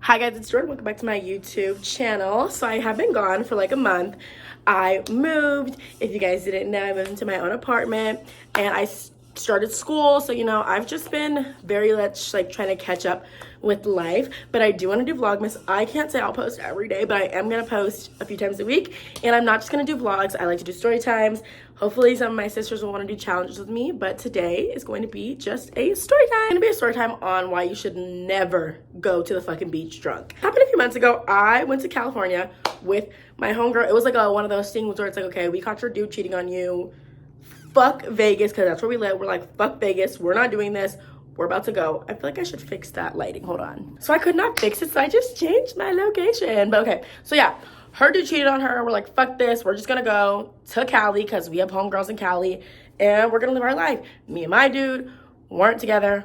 Hi guys, it's Jordan. Welcome back to my YouTube channel. So I have been gone for like a month. I moved. If you guys didn't know, I moved into my own apartment and I started school. So, you know, I've just been very much like trying to catch up with life. But I do want to do Vlogmas. I can't say I'll post every day, but I am going to post a few times a week. And I'm not just going to do vlogs. I like to do story times. Hopefully some of my sisters will want to do challenges with me, but today is going to be just a story time. It's going to be a story time on why you should never go to the fucking beach drunk. It happened a few months ago. I went to California with my homegirl. It was like one of those things where it's like, okay, we caught your dude cheating on you. Fuck Vegas, because that's where we live. We're like, fuck Vegas. We're not doing this. We're about to go. I feel like I should fix that lighting. Hold on. So I could not fix it, so I just changed my location. But okay, so yeah. Her dude cheated on her. We're like, fuck this. We're just gonna go to Cali because we have homegirls in Cali and we're gonna live our life. Me and my dude weren't together.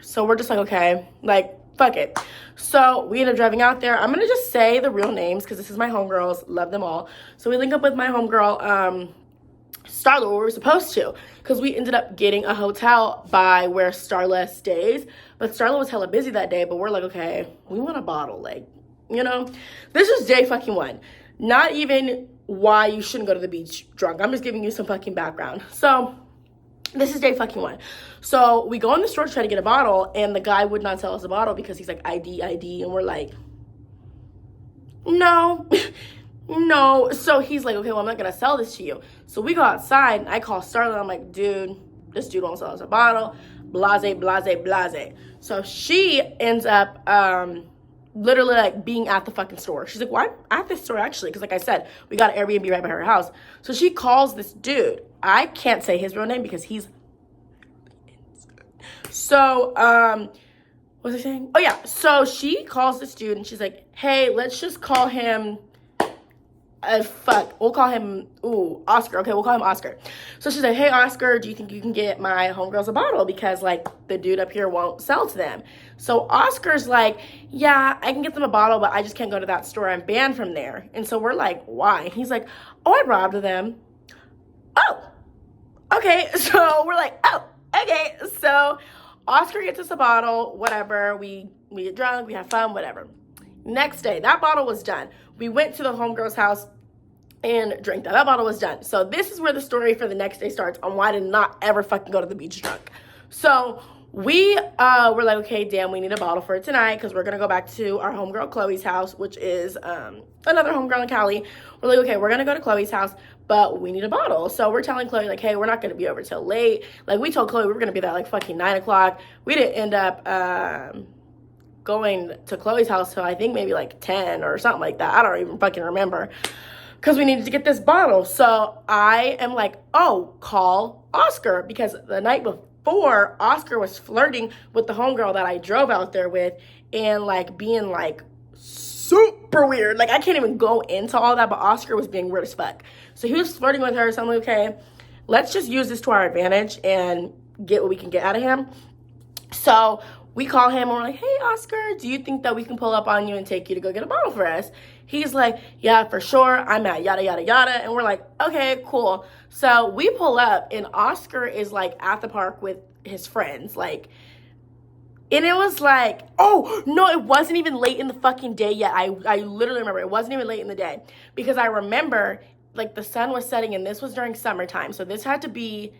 So we're just like, okay, like, fuck it. So we ended up driving out there. I'm gonna just say the real names because this is my homegirls. Love them all. So we link up with my homegirl, Starla, where we were supposed to, because we ended up getting a hotel by where Starla stays. But Starla was hella busy that day, but we're like, okay, we want a bottle, like, you know, this is day fucking one. Not even why you shouldn't go to the beach drunk. I'm just giving you some fucking background. So this is day fucking one. So we go in the store to try to get a bottle, and the guy would not sell us a bottle because he's like, ID. And we're like, no, no. So he's like, okay, well, I'm not going to sell this to you. So we go outside, and I call Starla, and I'm like, dude, this dude won't sell us a bottle. Blase, blase, blase. So she ends up, literally like being at the fucking store. She's like, why at this store actually? Because like I said, we got an Airbnb right by her house. So she calls this dude. I can't say his real name because he's so what was I saying? Oh yeah. So she calls this dude and she's like, hey, let's just call him we'll call him Oscar. Okay, we'll call him Oscar. So she's like, hey Oscar, do you think you can get my homegirls a bottle? Because like the dude up here won't sell to them. So Oscar's like, yeah, I can get them a bottle, but I just can't go to that store. I'm banned from there. And so we're like, why? He's like, oh, I robbed them. Oh, okay. So we're like, oh, okay. So Oscar gets us a bottle, whatever. We get drunk, we have fun, whatever. Next day, that bottle was done. We went to the homegirl's house and drank that. That bottle was done. So this is where the story for the next day starts on why to not ever fucking go to the beach drunk. So we were like, okay, damn, we need a bottle for tonight because we're going to go back to our homegirl Chloe's house, which is another homegirl in Cali. We're like, okay, we're going to go to Chloe's house, but we need a bottle. So we're telling Chloe, like, hey, we're not going to be over till late. Like, we told Chloe we were going to be there like fucking 9 o'clock. We didn't end up going to Chloe's house till I think maybe like 10 or something like that. I don't even fucking remember. Because we needed to get this bottle. So I am like, oh, call Oscar. Because the night before, Oscar was flirting with the homegirl that I drove out there with. And like being like super weird. Like I can't even go into all that. But Oscar was being weird as fuck. So he was flirting with her. So I'm like, okay, let's just use this to our advantage and get what we can get out of him. So we call him and we're like, hey, Oscar, do you think that we can pull up on you and take you to go get a bottle for us? He's like, yeah, for sure. I'm at yada, yada, yada. And we're like, okay, cool. So we pull up and Oscar is like at the park with his friends. Like, and it was like, oh, no, it wasn't even late in the fucking day yet. I literally remember it wasn't even late in the day because I remember like the sun was setting and this was during summertime. So this had to be,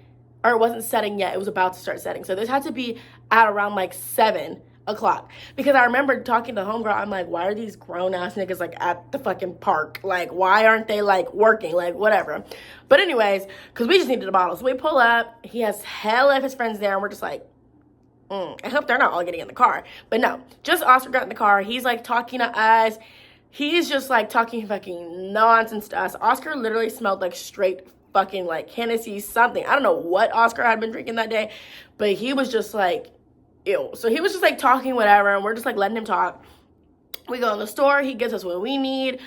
or it wasn't setting yet. It was about to start setting. So this had to be at around like 7 o'clock. Because I remember talking to homegirl. I'm like, why are these grown ass niggas like at the fucking park? Like, why aren't they like working? Like, whatever. But anyways, because we just needed a bottle. So we pull up. He has hella of his friends there. And we're just like, I hope they're not all getting in the car. But no, just Oscar got in the car. He's like talking to us. He's just like talking fucking nonsense to us. Oscar literally smelled like straight fucking like Hennessy something. I don't know what Oscar had been drinking that day, but he was just like, ew. So he was just like talking whatever, and we're just like letting him talk. We go in the store. He gives us what we need.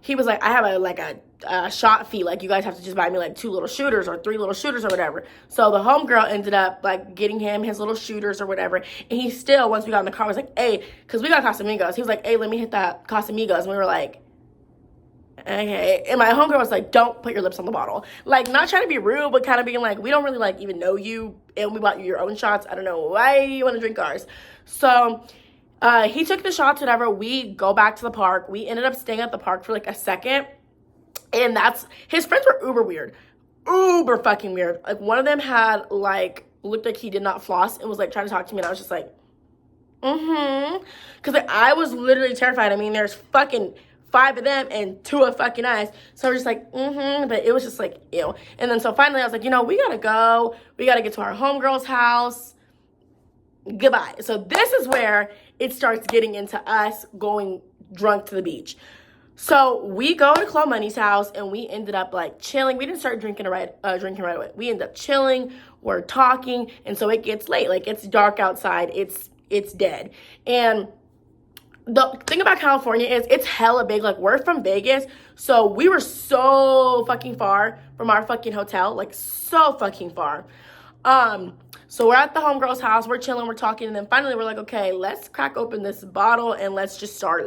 He was like, I have a shot fee. Like, you guys have to just buy me like 2 little shooters or 3 little shooters or whatever. So the homegirl ended up like getting him his little shooters or whatever. And he still, once we got in the car, was like, hey, because we got Casamigos. He was like, hey, let me hit that Casamigos. And we were like, okay. And my homegirl was like, don't put your lips on the bottle. Like, not trying to be rude, but kind of being like, we don't really like even know you, and we bought you your own shots. I don't know why you want to drink ours. So He took the shots, whatever. We go back to the park. We ended up staying at the park for like a second. And his friends were uber weird. Uber fucking weird. Like, one of them had, like, looked like he did not floss and was, like, trying to talk to me. And I was just like, Because like, I was literally terrified. I mean, there's fucking 5 of them and 2 of fucking us. So I was just like, But it was just like, ew. And then so finally I was like, we gotta go. We gotta get to our homegirl's house. Goodbye. So this is where it starts getting into us going drunk to the beach. So we go to Chloe Money's house and we ended up like chilling. We didn't start drinking right away. We ended up chilling. We're talking, and so it gets late. Like, it's dark outside. It's dead. And the thing about California is it's hella big. Like, we're from Vegas, so we were so fucking far from our fucking hotel. Like, so fucking far. So we're at the homegirl's house, we're chilling, we're talking, and then finally we're like, okay, let's crack open this bottle and let's just start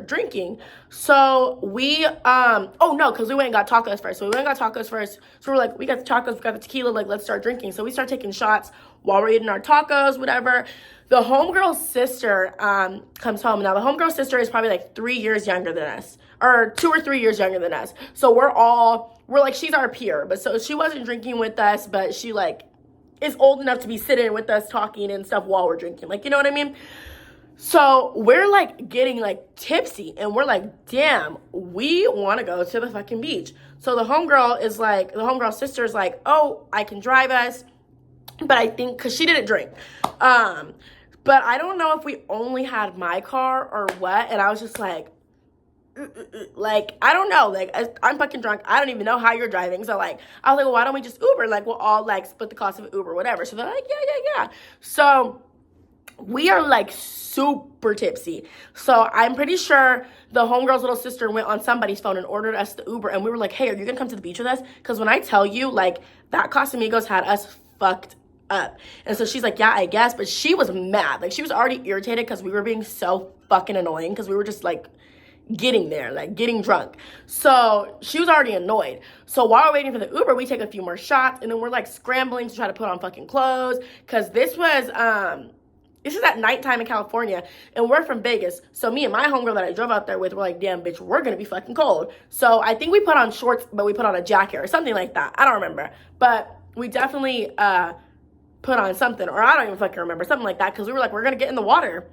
drinking. So we, because we went and got tacos first. So we went and got tacos first. So we're like, we got the tacos, we got the tequila, like, let's start drinking. So we start taking shots while we're eating our tacos, whatever. The homegirl's sister comes home. Now, the homegirl's sister is probably like 3 years younger than us, or 2 or 3 years younger than us. So we're like, she's our peer. But so she wasn't drinking with us, but she like is old enough to be sitting with us talking and stuff while we're drinking. Like, you know what I mean? So we're like getting like tipsy and we're like, damn, we want to go to the fucking beach. So the homegirl's sister is like, oh, I can drive us. But I think, because she didn't drink. But I don't know if we only had my car or what. And I was just like, I don't know. Like, I'm fucking drunk. I don't even know how you're driving. So, like, I was like, well, why don't we just Uber? Like, we'll all, like, split the cost of Uber, whatever. So they're like, yeah. So we are, like, super tipsy. So I'm pretty sure the homegirl's little sister went on somebody's phone and ordered us the Uber. And we were like, hey, are you going to come to the beach with us? Because when I tell you, like, that Casamigos had us fucked up. And so she's like, yeah, I guess. But she was mad. Like, she was already irritated because we were being so fucking annoying because we were just, like, getting there, like, getting drunk. So she was already annoyed. So while we're waiting for the Uber, we take a few more shots, and then we're, like, scrambling to try to put on fucking clothes, because this is at nighttime in California, and we're from Vegas. So me and my homegirl that I drove out there with were like, damn, bitch, we're gonna be fucking cold. So I think we put on shorts, but we put on a jacket or something like that. I don't remember. But we definitely put on something, or I don't even fucking remember, something like that, because we were like, we're gonna get in the water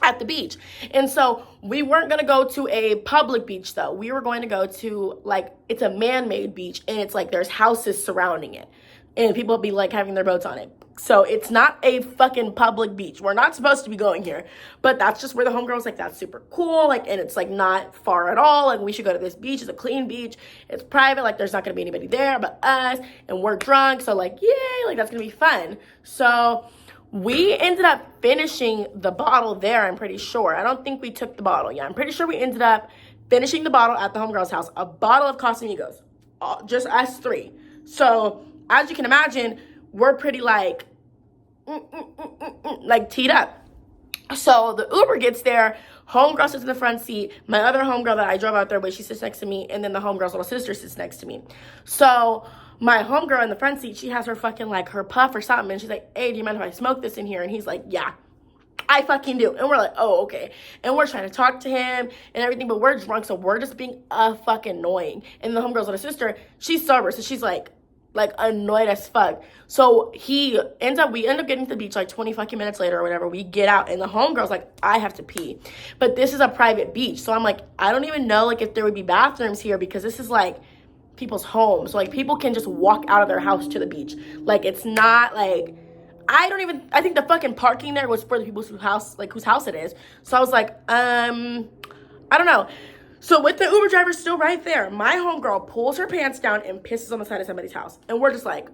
at the beach. And so we weren't going to go to a public beach, though. We were going to go to, like, it's a man-made beach, and it's like there's houses surrounding it, and people be like having their boats on it. So it's not a fucking public beach. We're not supposed to be going here, but that's just where the homegirl was like, that's super cool, like, and it's like not far at all, like, we should go to this beach. It's a clean beach, it's private, like, there's not gonna be anybody there but us, and we're drunk, so like, yay, like, that's gonna be fun. So we ended up finishing the bottle there, I'm pretty sure. I don't think we took the bottle. Yeah, I'm pretty sure we ended up finishing the bottle at the homegirl's house. A bottle of Casamigos. Just us 3. So, as you can imagine, we're pretty, like, like, teed up. So, the Uber gets there. Homegirl sits in the front seat. My other homegirl that I drove out there with, she sits next to me. And then the homegirl's little sister sits next to me. So my homegirl in the front seat, she has her fucking, like, her puff or something. And she's like, hey, do you mind if I smoke this in here? And he's like, yeah, I fucking do. And we're like, oh, okay. And we're trying to talk to him and everything. But we're drunk, so we're just being fucking annoying. And the homegirl's little sister, she's sober. So she's like annoyed as fuck. So we end up getting to the beach like 20 fucking minutes later or whatever. We get out and the homegirl's like, I have to pee. But this is a private beach. So I'm like, I don't even know like if there would be bathrooms here, because this is like people's homes. So like people can just walk out of their house to the beach. Like, it's not like, I think the fucking parking there was for the people's house, like whose house it is. So I was like, I don't know. So with the Uber driver still right there, my homegirl pulls her pants down and pisses on the side of somebody's house. And we're just like,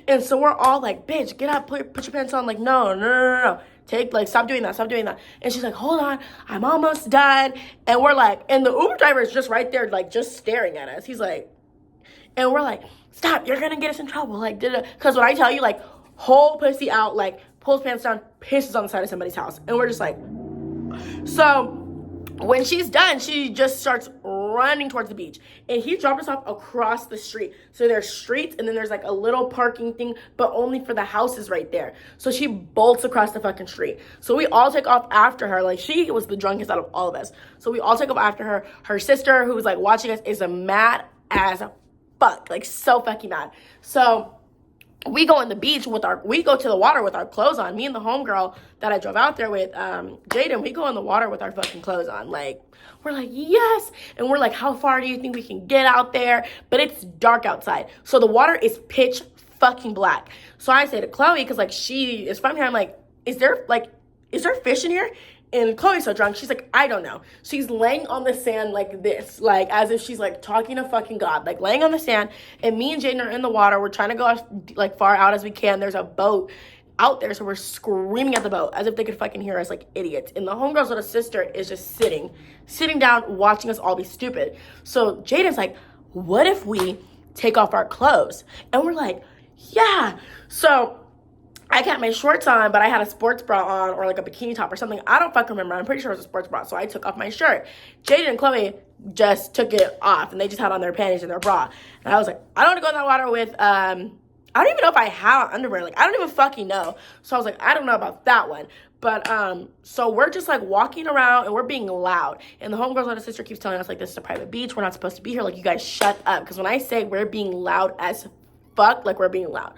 and so we're all like, bitch, get up, put your pants on. Like, no. Stop doing that. And she's like, hold on, I'm almost done. And we're like, and the Uber driver is just right there, like, just staring at us. He's like, and we're like, stop, you're gonna get us in trouble. Like, because when I tell you, like, whole pussy out, like, pulls pants down, pisses on the side of somebody's house. And we're just like, so when she's done, she just starts running towards the beach. And he dropped us off across the street. So there's streets and then there's like a little parking thing, but only for the houses right there. So she bolts across the fucking street. So we all take off after her. Like, she was the drunkest out of all of us. So we all take off after her. Her sister, who was like watching us, is a mad as fuck. Like, so fucking mad. So we go on the beach we go to the water with our clothes on. Me and the homegirl that I drove out there with, Jaden, we go in the water with our fucking clothes on. Like, we're like, yes. And we're like, how far do you think we can get out there? But it's dark outside. So the water is pitch fucking black. So I say to Chloe, because like she is from here, I'm like, is there fish in here? And Chloe's so drunk, she's like, I don't know. She's laying on the sand like this, like as if she's like talking to fucking God, like laying on the sand. And me and Jaden are in the water. We're trying to go as like far out as we can. There's a boat out there, so we're screaming at the boat as if they could fucking hear us like idiots. And the homegirl's little sister is just sitting down, watching us all be stupid. So Jaden's like, what if we take off our clothes? And we're like, yeah. So I kept my shorts on, but I had a sports bra on or like a bikini top or something. I don't fucking remember. I'm pretty sure it was a sports bra. So I took off my shirt. Jaden and Chloe just took it off and they just had on their panties and their bra. And I was like, I don't want to go in that water with, I don't even know if I have underwear. Like, I don't even fucking know. So I was like, I don't know about that one. But, so we're just like walking around and we're being loud. And the homegirl's little sister keeps telling us like, this is a private beach. We're not supposed to be here. Like, you guys shut up. Because when I say we're being loud as fuck, like we're being loud.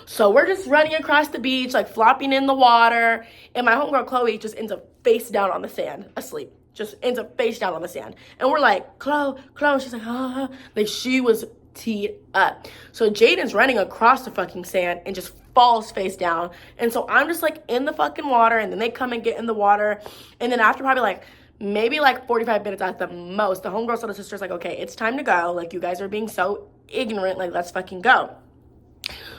So we're just running across the beach, like flopping in the water. And my homegirl Chloe just ends up face down on the sand, asleep. Just ends up face down on the sand. And we're like, Chloe. She's like, ah. Like, she was teed up. So Jaden's running across the fucking sand and just falls face down. And so I'm just like in the fucking water. And then they come and get in the water. And then after probably like maybe like 45 minutes at the most, the homegirl's little sister's like, okay, it's time to go. Like, you guys are being so ignorant. Like, let's fucking go.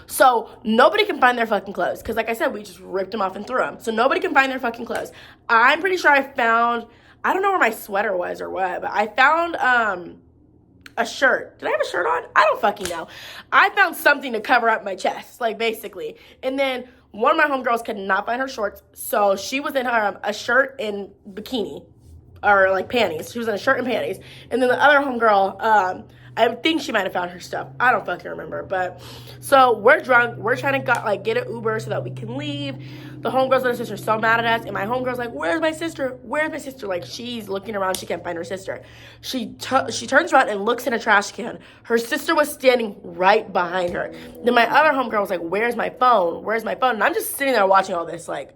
So nobody can find their fucking clothes. Because like I said, we just ripped them off and threw them. So nobody can find their fucking clothes. I'm pretty sure I found, I don't know where my sweater was or what, but I found a shirt. Did I have a shirt on? I don't fucking know. I found something to cover up my chest, like basically. And then one of my homegirls could not find her shorts. So she was in her a shirt and bikini or like panties. She was in a shirt and panties. And then the other homegirl, I think she might have found her stuff. I don't fucking remember. But so we're drunk. We're trying to get an Uber so that we can leave. The homegirl's little sister's so mad at us. And my homegirl's like, where's my sister? Where's my sister? Like, she's looking around. She can't find her sister. She turns around and looks in a trash can. Her sister was standing right behind her. Then my other homegirl was like, where's my phone? Where's my phone? And I'm just sitting there watching all this like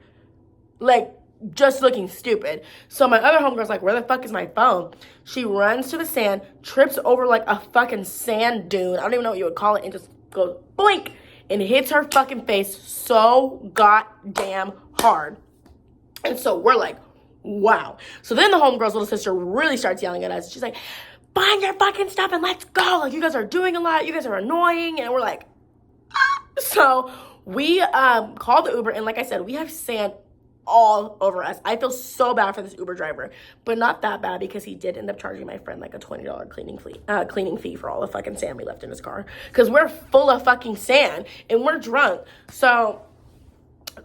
just looking stupid. So my other homegirl's like, where the fuck is my phone? She runs to the sand, trips over like a fucking sand dune. I don't even know what you would call it. And just goes boink and hits her fucking face so goddamn hard. And so we're like, wow. So then the homegirl's little sister really starts yelling at us. She's like, find your fucking stuff and let's go. Like, you guys are doing a lot. You guys are annoying. And we're like, ah. So we called the Uber. And like I said, we have sand all over us. I feel so bad for this Uber driver, but not that bad because he did end up charging my friend like a $20 cleaning fee for all the fucking sand we left in his car because we're full of fucking sand and we're drunk. So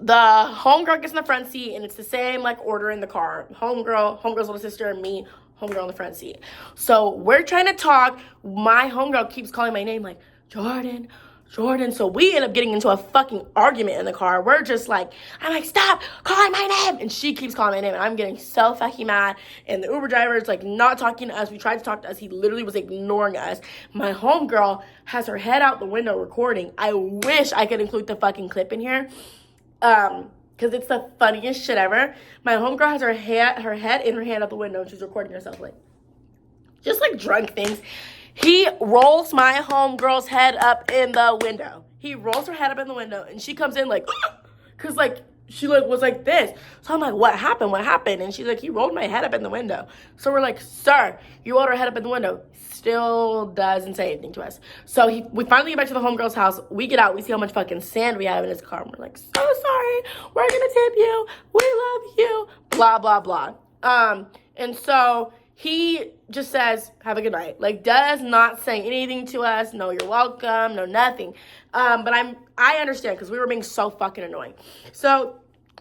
the homegirl gets in the front seat and it's the same like order in the car. Homegirl's little sister and me, homegirl in the front seat. So we're trying to talk. My homegirl keeps calling my name like, Jordan. So we end up getting into a fucking argument in the car. We're just like, I'm like, stop calling my name. And she keeps calling my name. And I'm getting so fucking mad. And the Uber driver is like not talking to us. We tried to talk to us. He literally was ignoring us. My homegirl has her head out the window recording. I wish I could include the fucking clip in here. Because it's the funniest shit ever. My homegirl has her head in her hand out the window. And she's recording herself like, just like drunk things. He rolls my homegirl's head up in the window. He rolls her head up in the window, and she comes in like, because like she like was like this. So I'm like, what happened? And she's like, he rolled my head up in the window. So we're like, sir, you rolled her head up in the window. Still doesn't say anything to us. So we finally get back to the homegirl's house. We get out. We see how much fucking sand we have in his car. And we're like, so sorry. We're gonna tip you. We love you. Blah blah blah. And so he just says, have a good night. Like, does not say anything to us. No, you're welcome. No, nothing. But I understand because we were being so fucking annoying. So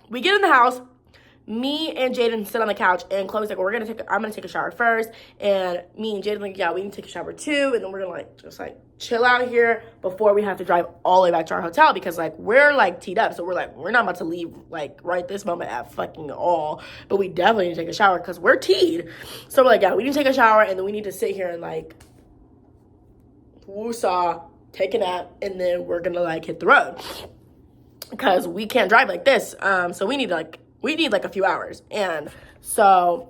we get in the house. me and Jaden sit on the couch, and Chloe's like, well, I'm gonna take a shower first, and me and Jaden like, yeah, we need to take a shower too, and then we're gonna like just like chill out here before we have to drive all the way back to our hotel, because like we're like teed up, so we're not about to leave like right this moment at fucking all, but we definitely need to take a shower because we're teed. So we're like, yeah, we need to take a shower, and then we need to sit here and like woo-saw, take a nap, and then we're gonna like hit the road because we can't drive like this. So we need like a few hours. And so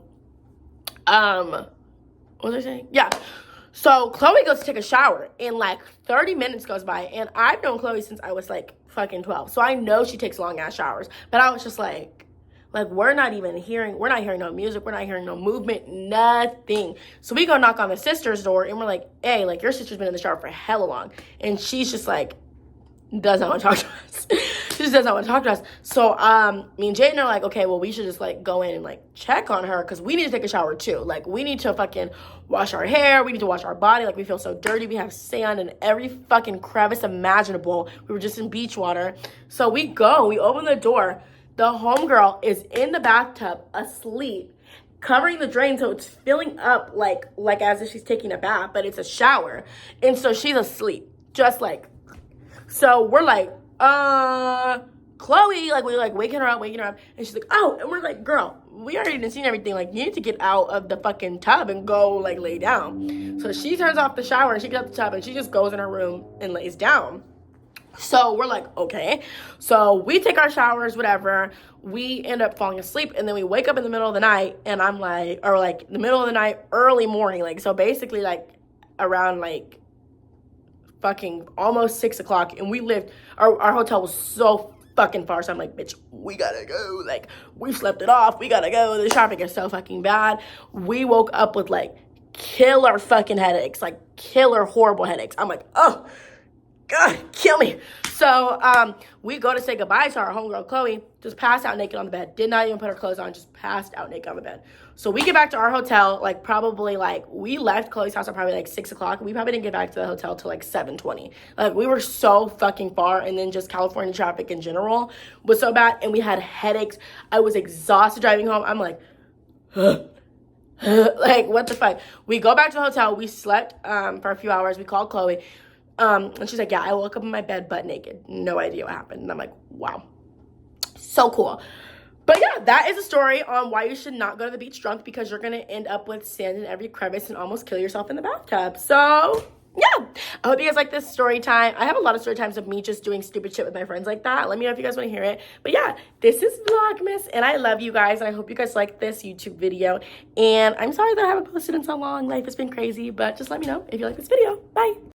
what was I saying? Yeah. So Chloe goes to take a shower, and like 30 minutes goes by, and I've known Chloe since I was like fucking 12. So I know she takes long ass showers. But I was just like we're not hearing no music, we're not hearing no movement, nothing. So we go knock on the sister's door, and we're like, hey, like your sister's been in the shower for hella long. And she's just like doesn't want to talk to us. She just doesn't want to talk to us. So me and Jaden are like, okay, well, we should just like go in and like check on her, because we need to take a shower too. Like we need to fucking wash our hair, we need to wash our body. Like we feel so dirty, we have sand in every fucking crevice imaginable. We were just in beach water. So we open the door, the homegirl is in the bathtub asleep, covering the drain, so it's filling up like as if she's taking a bath, but it's a shower. And so she's asleep, just like. So we're like, Chloe, like we're like waking her up, and she's like, oh, and we're like, girl, we already done seen everything, like you need to get out of the fucking tub and go like lay down. So she turns off the shower, and she gets out the tub, and she just goes in her room and lays down. So we're like, okay. So we take our showers, whatever. We end up falling asleep, and then we wake up in the middle of the night, and I'm like, or like the middle of the night, early morning, like, so basically like around like fucking almost 6 o'clock, and we lived, our hotel was so fucking far, so I'm like, bitch, we gotta go, like, we slept it off, we gotta go, the traffic is so fucking bad. We woke up with like killer fucking headaches, like killer horrible headaches. I'm like, oh God, kill me. So we go to say goodbye to our homegirl Chloe, just passed out naked on the bed, did not even put her clothes on, just passed out naked on the bed. So we get back to our hotel, like probably like, we left Chloe's house at probably like 6 o'clock. We probably didn't get back to the hotel till like 7:20. Like we were so fucking far, and then just California traffic in general was so bad, and we had headaches. I was exhausted driving home. I'm like, like what the fuck? We go back to the hotel, we slept for a few hours, we called Chloe. And she's like, yeah, I woke up in my bed butt naked. No idea what happened. And I'm like, wow. So cool. But yeah, that is a story on why you should not go to the beach drunk, because you're going to end up with sand in every crevice and almost kill yourself in the bathtub. So yeah, I hope you guys like this story time. I have a lot of story times of me just doing stupid shit with my friends like that. Let me know if you guys want to hear it. But yeah, this is Vlogmas, and I love you guys, and I hope you guys like this YouTube video. And I'm sorry that I haven't posted in so long. Life has been crazy, but just let me know if you like this video. Bye.